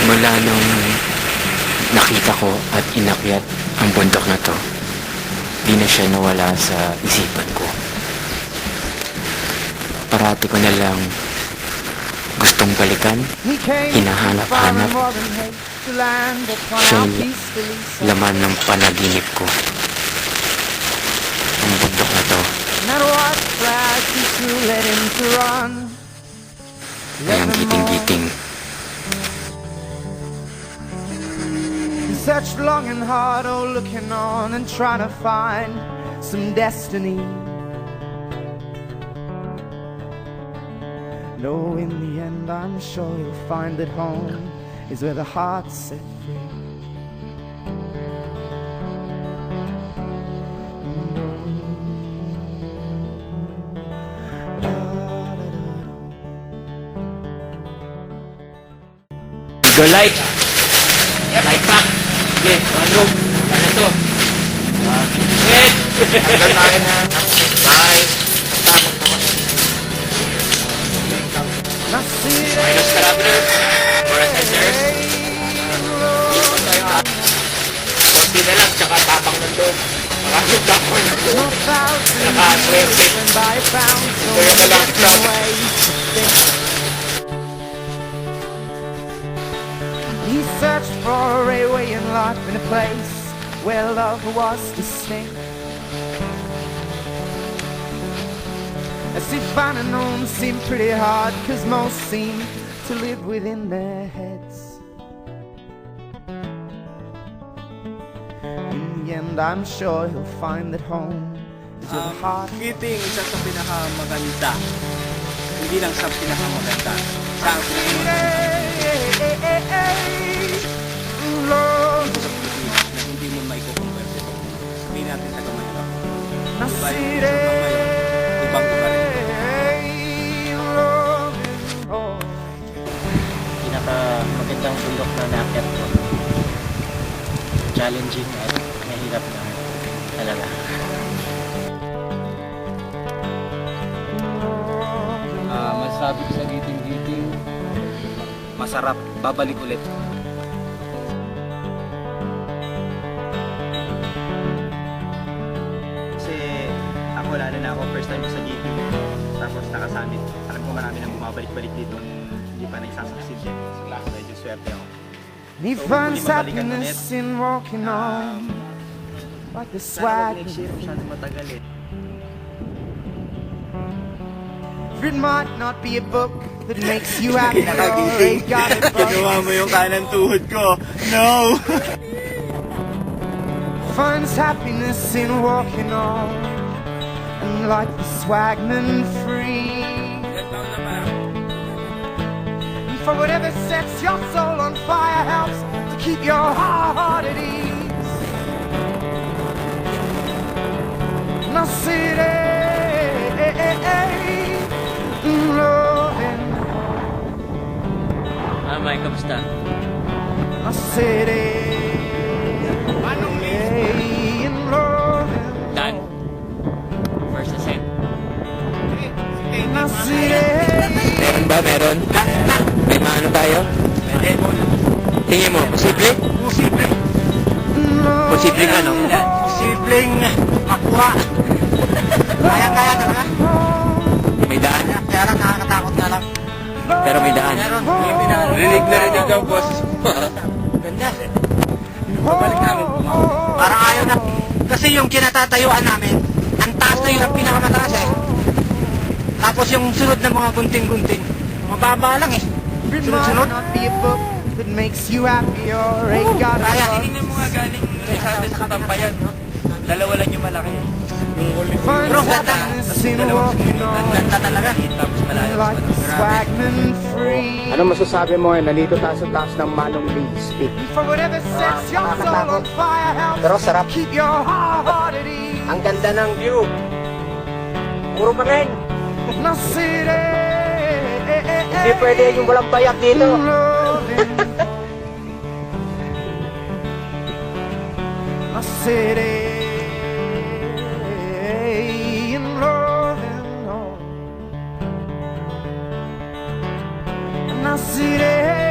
Simula nung nakita ko at inakyat ang bundok na to, di na siya nawala sa isipan ko. Parati ko na lang gustong balikan, hinahanap-hanap. Siyang laman ng panaginip ko. Ang bundok na to ay ang giting-giting. Searched long and hard, oh, looking on and trying to find some destiny. No, in the end, I'm sure you'll find that home is where the heart's set free. Go light! Light back! Okay, one room. Ano to? Wait! Hanggang tayo na. Bye! Minus carabiners. For assessors. Konti na lang, tsaka tapang ng loob. Maraming tapang ng loob. Naka-swerte. Kaya na lang tapang. He searched for a way in life in a place where love was distinct. As if finding home seemed pretty hard, cause most seem to live within their heads. In the end, I'm sure he'll find that home is where the heart... Giting, isa sa pinakamaganda. Hindi lang sa pinakamaganda. Sa pinakamaganda. Na hindi mo maikukumperte ito. Sabihin natin sa kamay lang. Ibang iba rin. Pinakamagandang bundok na naakyat ko. Challenging at mahirap na talaga. Masabi ko sa giting-giting, masarap, babalik ulit. Kasi ako, lalo na ako, first time ko sa GP, tapos nakasamit. Alam ko marami nang bumabalik-balik dito, hindi pa nagsasucceed eh. So, medyo swerte ako. He finds happiness in walking on, like the swag. Next year, masyadong matagal eh. It might not be a book that makes you happy or a guidebook. Kinuha mo yung kanang tuhod ko. No! Finds happiness in walking on, and like the swagman free. And for whatever sets your soul on fire helps to keep your heart at ease. Now city, loving. May kamusta? A city in loving. Dan? First ascent? A city. Meron ba? Meron? May maano tayo? Tingin mo, posible? Posibleng ano? Posibleng makuha. Kaya talaga. May daan. Kaya lang nakakatakot na lang. Pero may daan. Rinig na rinig ang boses. Ganda. Babalik namin. Parang ayaw na. Kasi yung kinatatayuan namin, ang taas na yun ang pinakamataas eh. Tapos yung sunod na mga gunting-gunting, mababa lang eh. Sunod-sunod. Not be a book that makes you happy or a guidebook. Tingnan mo nga galing sa katampayan, no? Dalawa lang yung malaki. Yung huli. Finds Bro, ganda. happiness in walking Ang on, ganda talaga. Tapos malayo. like the swagman free. Ano masasabi mo nandito tayo sa taas ng Manong Lee's Peak? For whatever sets your soul on fire helps Pero sarap. keep your heart at ease. Ang ganda ng view. Puro pa rin. Now city, Hindi pwede yung walang bayak dito. loving. Now city in loving. Now city.